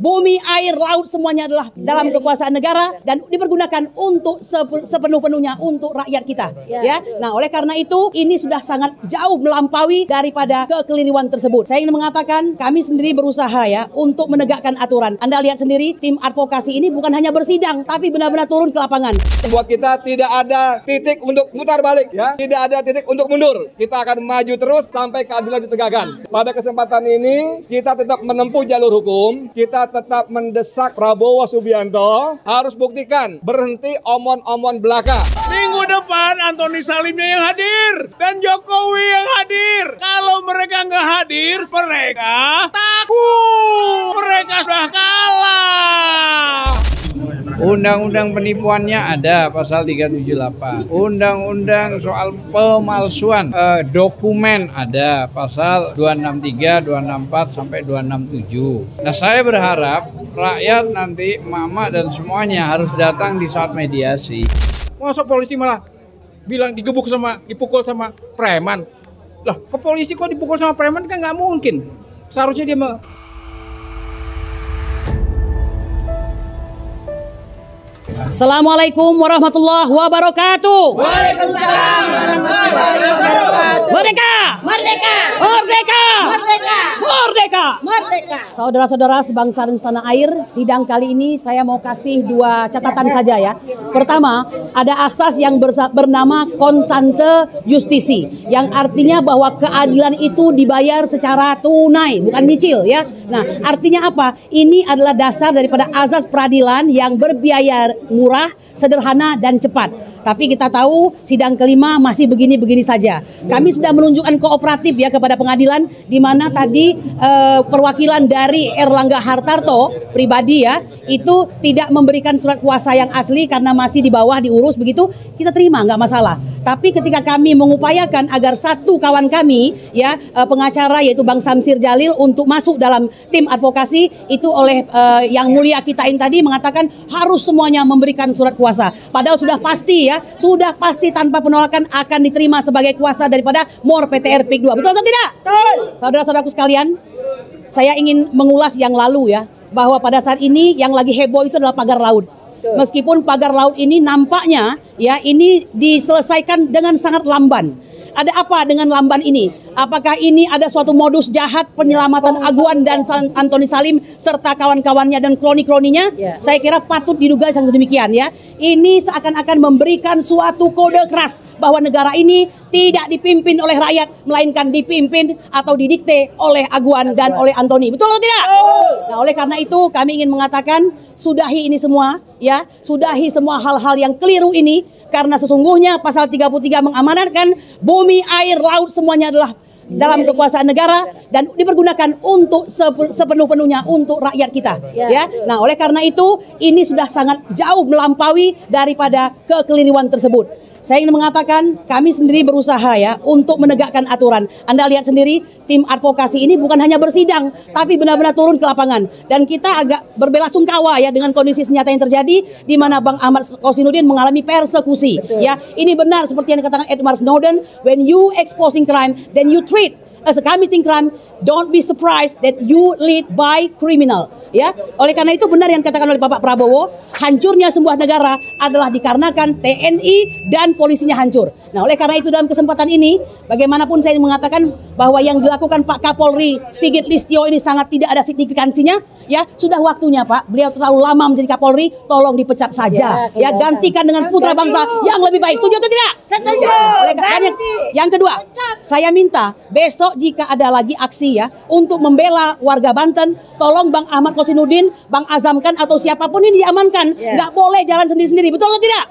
bumi, air, laut semuanya adalah dalam kekuasaan negara dan dipergunakan untuk sepenuh-penuhnya untuk rakyat kita. Ya. Nah, oleh karena itu ini sudah sangat jauh melampaui daripada kekeliruan tersebut. Saya ingin mengatakan kami sendiri berusaha ya untuk menegakkan aturan. Anda lihat sendiri tim advokasi ini bukan hanya bersidang tapi benar-benar turun ke lapangan. Buat kita tidak ada titik untuk mutar balik ya, tidak ada titik untuk mundur. Kita akan maju terus sampai keadilan ditegakkan. Pada kesempatan ini kita tetap menempuh jalur hukum, kita tetap mendesak Prabowo Subianto harus buktikan berhenti omon-omon belaka. Minggu depan Antoni Salimnya yang hadir dan Jokowi yang hadir. Kalau mereka nggak hadir, mereka takut. Mereka sudah kalah. Undang-undang penipuannya ada pasal 378. Undang-undang soal pemalsuan dokumen ada pasal 263, 264 sampai 267. Nah, saya berharap rakyat nanti mama dan semuanya harus datang di saat mediasi. Masuk polisi malah bilang dipukul sama preman. Lah, ke polisi kok dipukul sama preman kan nggak mungkin. Seharusnya dia Assalamualaikum warahmatullahi wabarakatuh. Waalaikumsalam warahmatullahi wabarakatuh. Merdeka! Merdeka! Merdeka! Merdeka! Merdeka! Merdeka! Saudara-saudara sebangsa dan setanah air, sidang kali ini saya mau kasih dua catatan saja ya. Pertama, ada asas yang bernama kontante justisi, yang artinya bahwa keadilan itu dibayar secara tunai, bukan nyicil ya. Nah, artinya apa? Ini adalah dasar daripada azas peradilan yang berbiaya murah, sederhana, dan cepat. Tapi kita tahu sidang kelima masih begini-begini saja. Kami sudah menunjukkan kooperatif ya kepada pengadilan, di mana tadi perwakilan dari Erlangga Hartarto pribadi ya itu tidak memberikan surat kuasa yang asli karena masih di bawah diurus begitu, kita terima nggak masalah. Tapi ketika kami mengupayakan agar satu kawan kami ya pengacara yaitu Bang Samsir Jalil untuk masuk dalam tim advokasi itu oleh yang mulia kita ini tadi mengatakan harus semuanya memberikan surat kuasa. Padahal sudah pasti ya, sudah pasti tanpa penolakan akan diterima sebagai kuasa daripada MOR PTR PIK 2. Betul atau tidak? Betul. Saudara-saudaraku sekalian, saya ingin mengulas yang lalu ya, bahwa pada saat ini yang lagi heboh itu adalah pagar laut. Meskipun pagar laut ini nampaknya ya ini diselesaikan dengan sangat lamban. Ada apa dengan lamban ini? Apakah ini ada suatu modus jahat penyelamatan Aguan dan Antoni Salim serta kawan-kawannya dan kroni-kroninya? Saya kira patut diduga yang sedemikian ya. Ini seakan-akan memberikan suatu kode keras bahwa negara ini tidak dipimpin oleh rakyat, melainkan dipimpin atau didikte oleh Aguan dan oleh Antoni. Betul atau tidak? Nah, oleh karena itu kami ingin mengatakan sudahi ini semua ya, sudahi semua hal-hal yang keliru ini, karena sesungguhnya pasal 33 mengamanatkan bumi, air, laut semuanya adalah dalam kekuasaan negara dan dipergunakan untuk sepenuh-penuhnya untuk rakyat kita ya. Nah, oleh karena itu ini sudah sangat jauh melampaui daripada kekeliruan tersebut. Saya ingin mengatakan kami sendiri berusaha ya untuk menegakkan aturan. Anda lihat sendiri tim advokasi ini bukan hanya bersidang tapi benar-benar turun ke lapangan, dan kita agak berbelasungkawa ya dengan kondisi senyata yang terjadi di mana Bang Ahmad Kosinudin mengalami persekusi. Ya, ini benar seperti yang dikatakan Edward Snowden, when you exposing crime then you treat as a committing crime, don't be surprised that you lead by criminal. Ya, oleh karena itu benar yang dikatakan oleh Bapak Prabowo, hancurnya sebuah negara adalah dikarenakan TNI dan polisinya hancur. Nah, oleh karena itu dalam kesempatan ini, bagaimanapun saya ingin mengatakan bahwa yang dilakukan Pak Kapolri Sigit Listio ini sangat tidak ada signifikansinya. Ya, sudah waktunya Pak, beliau terlalu lama menjadi Kapolri, tolong dipecat saja. Ya, gantikan dengan putra bangsa yang lebih baik. Setuju atau tidak? Setuju. Oleh karena yang kedua, saya minta besok jika ada lagi aksi ya untuk membela warga Banten, tolong Bang Ahmad Kosinudin, Bang Azamkan atau siapapun ini diamankan. Nggak boleh jalan sendiri-sendiri, betul atau tidak?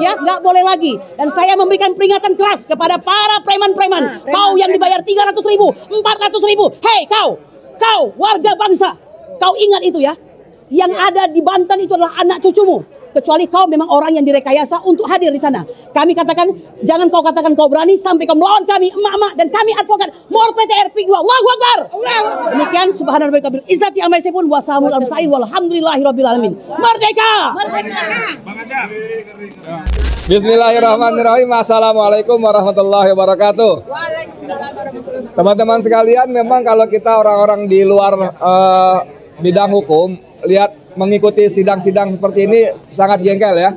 Ya, nggak boleh lagi. Dan saya memberikan peringatan keras kepada para preman-preman. Kau yang dibayar 300.000, 400.000. Hei kau warga bangsa, kau ingat itu ya. Yang ada di Banten itu adalah anak cucumu. Kecuali kau memang orang yang direkayasa untuk hadir di sana. Kami katakan, jangan kau katakan kau berani sampai kau melawan kami, emak-emak, dan kami advokat MOR PTR PIK 2. Allahu Akbar. Demikian subhanallah bil izzati amma yasifun wa salamun alal mursalin walhamdulillahirabbil alamin. Merdeka! Merdeka! Bismillahirrahmanirrahim. Assalamualaikum warahmatullahi wabarakatuh. Teman-teman sekalian, memang kalau kita orang-orang di luar bidang hukum, lihat mengikuti sidang-sidang seperti ini sangat jengkel ya.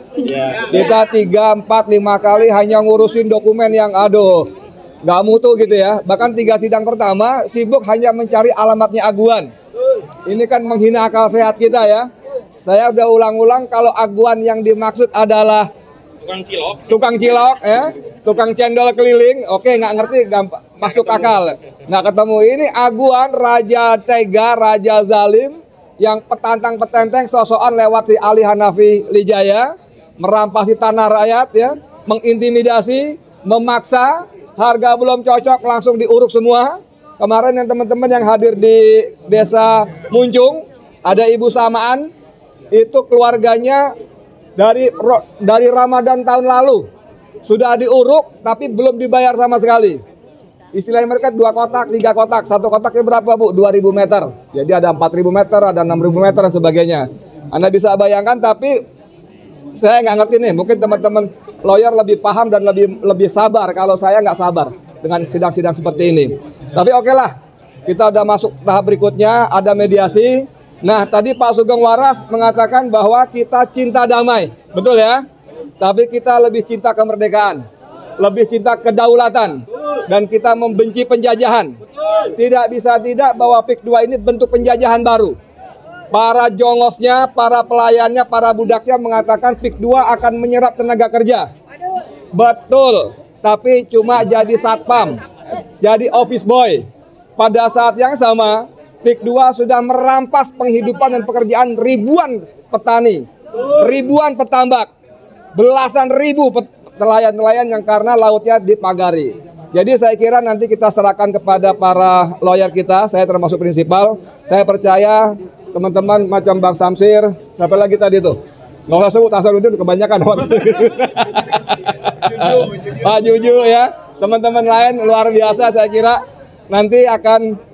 Kita 3, 4, 5 kali hanya ngurusin dokumen yang aduh, nggak mutu gitu ya. Bahkan 3 sidang pertama sibuk hanya mencari alamatnya aguan. Ini kan menghina akal sehat kita ya. Saya udah ulang-ulang kalau aguan yang dimaksud adalah tukang cilok ya, tukang cendol keliling, oke nggak ngerti, gampang masuk akal. Nggak ketemu, ini aguan raja tega, raja zalim yang petantang-petenteng sosokan lewat si Ali Hanafi Lijaya, merampasi tanah rakyat ya, mengintimidasi, memaksa, harga belum cocok langsung diuruk semua. Kemarin yang teman-teman yang hadir di desa Muncung, ada Ibu Samaan, itu keluarganya dari Ramadan tahun lalu sudah diuruk tapi belum dibayar sama sekali. Istilahnya mereka 2 kotak, 3 kotak, 1 kotaknya berapa Bu? 2.000 meter. Jadi ada 4.000 meter, ada 6.000 meter dan sebagainya. Anda bisa bayangkan, tapi saya nggak ngerti nih. Mungkin teman-teman lawyer lebih paham dan lebih sabar. Kalau saya nggak sabar dengan sidang-sidang seperti ini. Tapi oke lah, kita udah masuk tahap berikutnya, ada mediasi. Nah, tadi Pak Sugeng Waras mengatakan bahwa kita cinta damai, betul ya? Tapi kita lebih cinta kemerdekaan, lebih cinta kedaulatan, dan kita membenci penjajahan. Tidak bisa tidak bahwa PIK 2 ini bentuk penjajahan baru. Para jongosnya, para pelayannya, para budaknya mengatakan PIK 2 akan menyerap tenaga kerja. Betul, tapi cuma jadi satpam, jadi office boy. Pada saat yang sama, PIK 2 sudah merampas penghidupan dan pekerjaan ribuan petani, ribuan petambak, belasan ribu nelayan-nelayan yang karena lautnya dipagari. Jadi saya kira nanti kita serahkan kepada para lawyer kita, saya termasuk prinsipal. Saya percaya teman-teman macam Bang Samsir, siapa lagi tadi tuh? Nggak usah sebut, Asarudin kebanyakan. Pak Juju ya, teman-teman lain luar biasa, saya kira nanti akan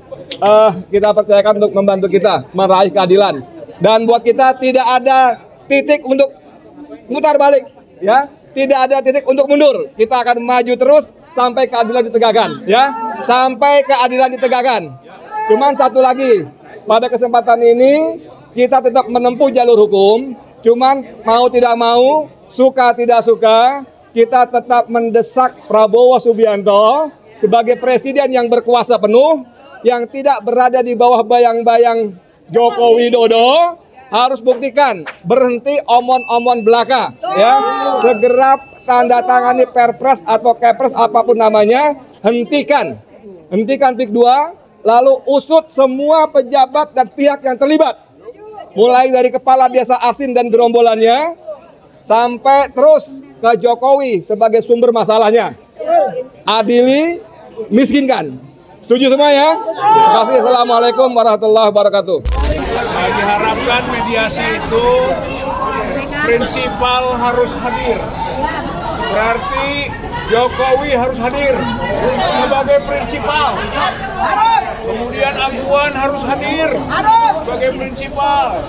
kita percayakan untuk membantu kita meraih keadilan. Dan buat kita tidak ada titik untuk mutar balik, ya. Tidak ada titik untuk mundur. Kita akan maju terus sampai keadilan ditegakkan, ya. Sampai keadilan ditegakkan. Cuman satu lagi, pada kesempatan ini kita tetap menempuh jalur hukum. Cuman mau tidak mau, suka tidak suka, kita tetap mendesak Prabowo Subianto sebagai presiden yang berkuasa penuh, yang tidak berada di bawah bayang-bayang Joko Widodo, harus buktikan, berhenti omon-omon belaka, ya. Segera tanda tangani Perpres atau Kepres apapun namanya, hentikan PIK 2, lalu usut semua pejabat dan pihak yang terlibat, mulai dari kepala desa Asin dan gerombolannya sampai terus ke Jokowi sebagai sumber masalahnya. Adili, miskinkan. Setuju semua ya? Terima kasih. Assalamualaikum warahmatullahi wabarakatuh. Diharapkan mediasi itu prinsipal harus hadir. Berarti Jokowi harus hadir sebagai prinsipal. Kemudian Aguan harus hadir sebagai prinsipal.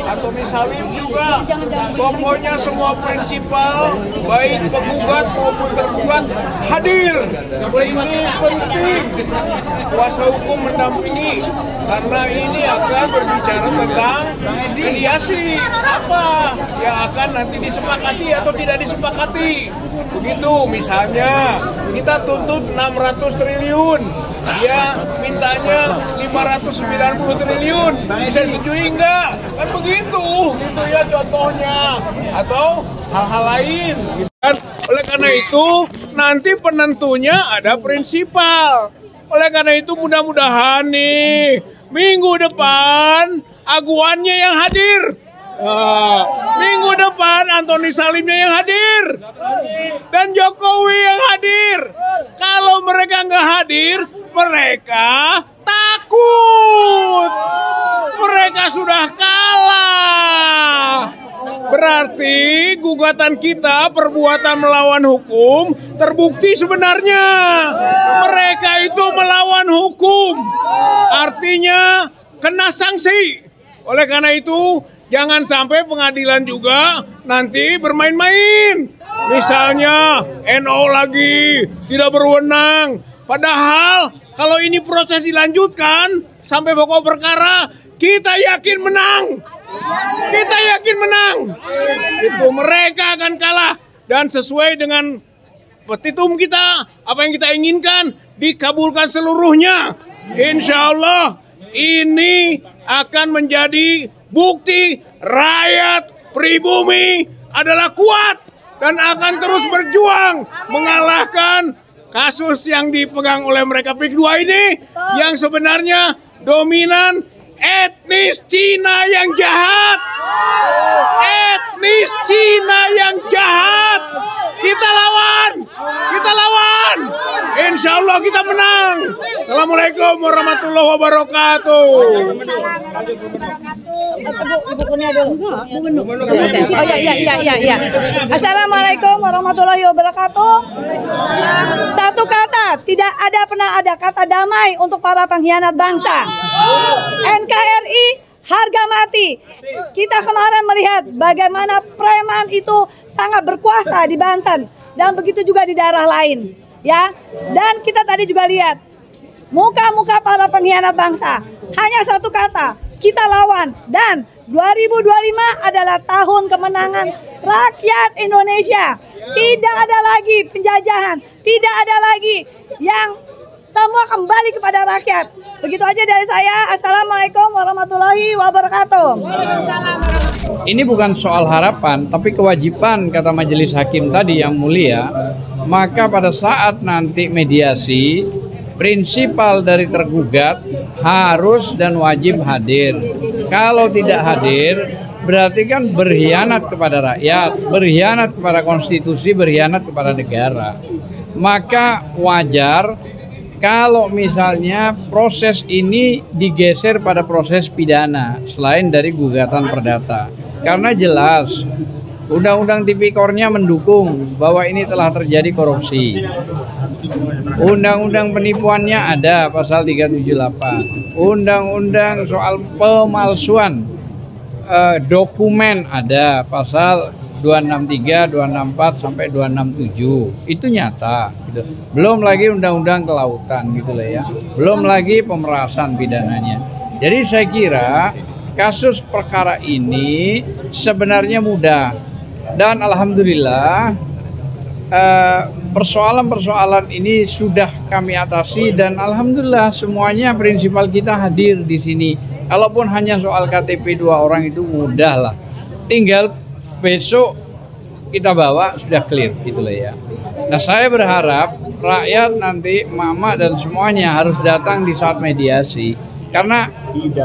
Atau Salim juga. Pokoknya semua prinsipal, baik penggugat maupun tergugat, hadir. Ini penting. Kuasa hukum mendampingi. Karena ini akan berbicara tentang mediasi. Apa yang akan nanti disepakati atau tidak disepakati. Begitu, misalnya kita tuntut 600 triliun, dia mintanya 590 triliun, bisa disetujui enggak? Kan begitu, gitu ya contohnya. Atau hal-hal lain. Gitu kan? Oleh karena itu, nanti penentunya ada prinsipal. Oleh karena itu mudah-mudahan nih, minggu depan aguannya yang hadir. Minggu depan Antoni Salimnya yang hadir dan Jokowi yang hadir. Kalau mereka nggak hadir, mereka takut. Mereka sudah kalah. Berarti gugatan kita perbuatan melawan hukum terbukti sebenarnya. Mereka itu melawan hukum. Artinya kena sanksi. Oleh karena itu jangan sampai pengadilan juga nanti bermain-main. Misalnya NO lagi tidak berwenang. Padahal kalau ini proses dilanjutkan sampai pokok perkara, kita yakin menang. Kita yakin menang. Itu mereka akan kalah. Dan sesuai dengan petitum kita, apa yang kita inginkan, dikabulkan seluruhnya. Insya Allah ini akan menjadi bukti rakyat pribumi adalah kuat dan akan terus berjuang mengalahkan kasus yang dipegang oleh mereka PIK 2 ini yang sebenarnya dominan etnis Cina yang jahat. Etnis Cina yang jahat. Kita lawan. Kita lawan. Insya Allah kita menang. Assalamualaikum warahmatullahi wabarakatuh. Assalamualaikum warahmatullahi wabarakatuh. Satu kata, tidak pernah ada kata damai untuk para pengkhianat bangsa. NKRI harga mati. Kita kemarin melihat bagaimana preman itu sangat berkuasa di Banten dan begitu juga di daerah lain, ya. Dan kita tadi juga lihat muka-muka para pengkhianat bangsa. Hanya satu kata, kita lawan. Dan 2025 adalah tahun kemenangan rakyat Indonesia. Tidak ada lagi penjajahan, tidak ada lagi yang semua kembali kepada rakyat. Begitu aja dari saya. Assalamualaikum warahmatullahi wabarakatuh. Ini bukan soal harapan, tapi kewajiban kata majelis hakim tadi yang mulia. Maka pada saat nanti mediasi, prinsipal dari tergugat harus dan wajib hadir. Kalau tidak hadir, berarti kan berkhianat kepada rakyat, berkhianat kepada konstitusi, berkhianat kepada negara. Maka wajar kalau misalnya proses ini digeser pada proses pidana selain dari gugatan perdata. Karena jelas Undang-Undang Tipikornya mendukung bahwa ini telah terjadi korupsi. Undang-Undang penipuannya ada pasal 378. Undang-Undang soal pemalsuan dokumen ada pasal 263, 264 sampai 267. Itu nyata gitu. Belum lagi undang-undang kelautan gitu lah ya. Belum lagi pemerasan pidananya. Jadi saya kira kasus perkara ini sebenarnya mudah. Dan alhamdulillah persoalan-persoalan ini sudah kami atasi dan alhamdulillah semuanya prinsipal kita hadir di sini. Kalaupun hanya soal KTP 2 orang itu mudah lah. Tinggal besok kita bawa sudah clear gitulah ya. Nah saya berharap rakyat nanti mama dan semuanya harus datang di saat mediasi. Karena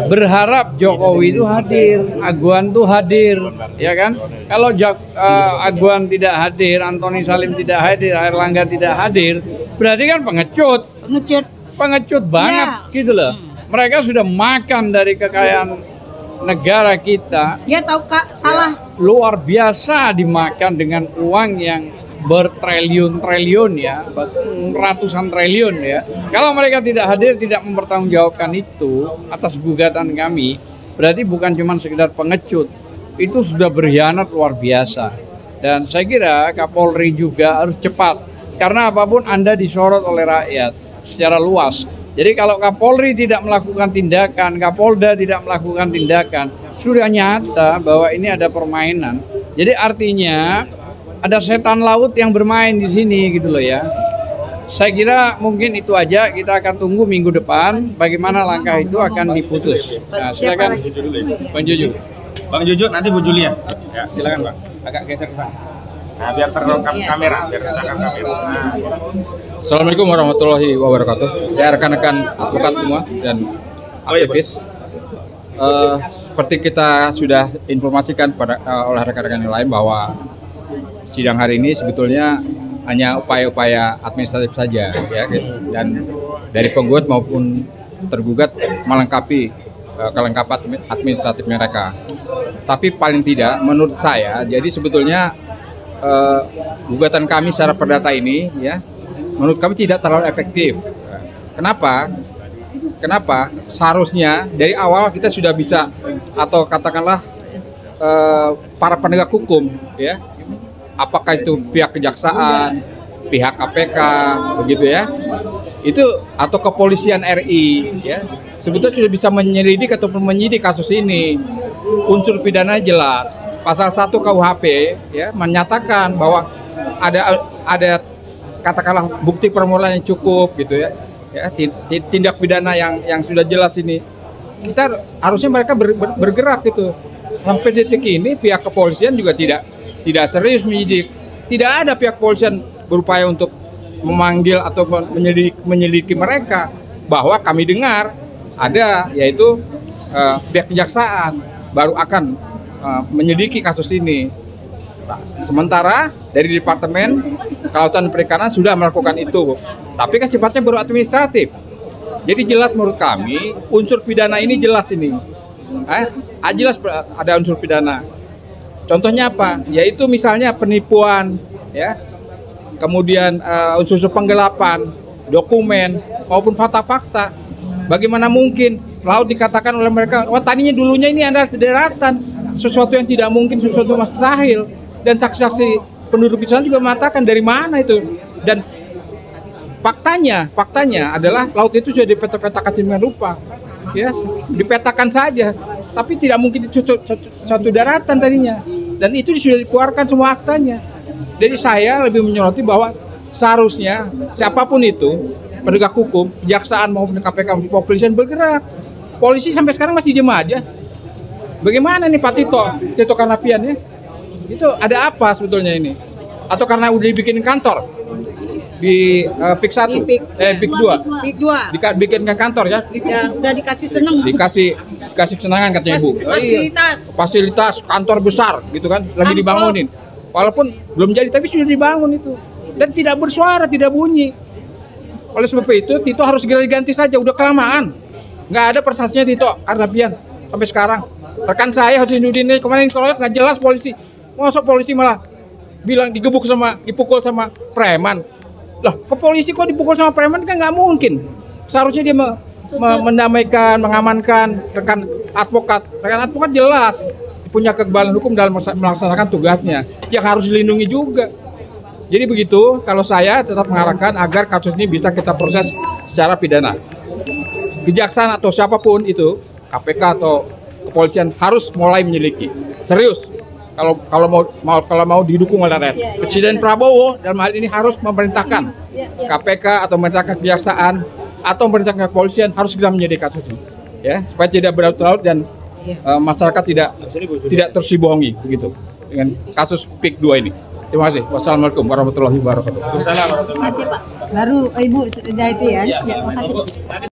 berharap Jokowi itu hadir, Aguan itu hadir, ya kan? Kalau Aguan tidak hadir, Antoni Salim tidak hadir, Airlangga tidak hadir, berarti kan pengecut banget gitu loh. Mereka sudah makan dari kekayaan negara kita. Ya tahu Kak, salah. Luar biasa dimakan dengan uang yang bertriliun-triliun ya, ratusan triliun ya. Kalau mereka tidak hadir, tidak mempertanggungjawabkan itu atas gugatan kami, berarti bukan cuma sekedar pengecut, itu sudah berkhianat luar biasa. Dan saya kira Kapolri juga harus cepat, karena apapun Anda disorot oleh rakyat secara luas. Jadi kalau Kapolri tidak melakukan tindakan, Kapolda tidak melakukan tindakan, sudah nyata bahwa ini ada permainan. Jadi artinya ada setan laut yang bermain di sini gitu loh ya. Saya kira mungkin itu aja, kita akan tunggu minggu depan bagaimana langkah itu akan diputus. Nah, silakan Bang Juju. Bang Juju, nanti Bu Julia. Ya, silakan Bang. Agak geser ke sana. Nah, biar terekam kamera, biar terekam kamera. Nah. Assalamualaikum warahmatullahi wabarakatuh. Ya rekan-rekan advokat semua dan aktivis. Seperti kita sudah informasikan pada oleh rekan-rekan yang lain bahwa sidang hari ini sebetulnya hanya upaya-upaya administratif saja ya, dan dari penggugat maupun tergugat melengkapi kelengkapan administratif mereka. Tapi paling tidak menurut saya, jadi sebetulnya gugatan kami secara perdata ini ya, menurut kami tidak terlalu efektif. Kenapa? Seharusnya dari awal kita sudah bisa, atau katakanlah para penegak hukum ya, apakah itu pihak kejaksaan, pihak KPK, begitu ya, itu atau kepolisian RI ya sebetulnya sudah bisa menyelidik ataupun menyidik kasus ini. Unsur pidana jelas. Pasal 1 KUHP ya menyatakan bahwa ada katakanlah bukti permulaan yang cukup gitu ya. Ya tindak pidana yang sudah jelas ini. Kita harusnya mereka bergerak gitu. Sampai detik ini pihak kepolisian juga tidak serius menyidik. Tidak ada pihak kepolisian berupaya untuk memanggil atau menyelidiki mereka. Bahwa kami dengar ada yaitu pihak kejaksaan baru akan menyelidiki kasus ini. Nah, sementara dari Departemen Kelautan dan Perikanan sudah melakukan itu. Tapi kan sifatnya baru administratif. Jadi jelas menurut kami unsur pidana ini jelas ini. Jelas ada unsur pidana. Contohnya apa? Yaitu misalnya penipuan, ya, kemudian unsur penggelapan, dokumen maupun fakta-fakta. Bagaimana mungkin laut dikatakan oleh mereka, wah tadinya dulunya ini adalah daratan, sesuatu yang tidak mungkin, sesuatu mustahil. Dan saksi-saksi penduduk di sana juga mengatakan dari mana itu. Dan faktanya adalah laut itu sudah dipetakan sedemikian rupa, ya, dipetakan saja. Tapi tidak mungkin itu satu daratan tadinya. Dan itu sudah dikeluarkan semua aktanya. Jadi saya lebih menyoroti bahwa seharusnya siapapun itu, penegak hukum, kejaksaan maupun KPK maupun kepolisian bergerak. Polisi sampai sekarang masih diam aja. Bagaimana nih Pak Tito Karnavian ya? Itu ada apa sebetulnya ini? Atau karena udah dibikin kantor? Di PIK 1, PIK 2 dibikinkan kantor ya? Udah dikasih seneng. Dikasih kesenangan katanya Ibu. Fasilitas kantor besar gitu kan, lagi dibangunin. Walaupun belum jadi tapi sudah dibangun itu. Dan tidak bersuara, tidak bunyi. Oleh sebab itu Tito harus segera diganti saja, udah kelamaan. Nggak ada prestasinya Tito Karnavian sampai sekarang. Rekan saya Husainuddin ini kemarin dikeroyok nggak jelas polisi. Masuk polisi malah bilang dipukul sama preman. Lah, ke polisi kok dipukul sama preman kan nggak mungkin. Seharusnya dia mendamaikan, mengamankan rekan advokat. Rekan advokat jelas punya kekebalan hukum dalam melaksanakan tugasnya yang harus dilindungi juga. Jadi begitu, kalau saya tetap mengarahkan agar kasus ini bisa kita proses secara pidana. Kejaksaan atau siapapun itu, KPK atau kepolisian harus mulai menyelidiki. Serius. Kalau mau didukung oleh rakyat. Presiden Prabowo dalam hal ini harus memerintahkan KPK atau memerintahkan kejaksaan atau memerintahkan kepolisian harus segera menyelidiki kasus ini, ya, supaya tidak berlarut-larut dan masyarakat tidak tersibohongi begitu dengan kasus PIK 2 ini. Terima kasih. Wassalamualaikum warahmatullahi wabarakatuh. Waalaikumsalam warahmatullahi wabarakatuh. Terima kasih Pak. Baru Ibu sudah itu ya. Terima kasih.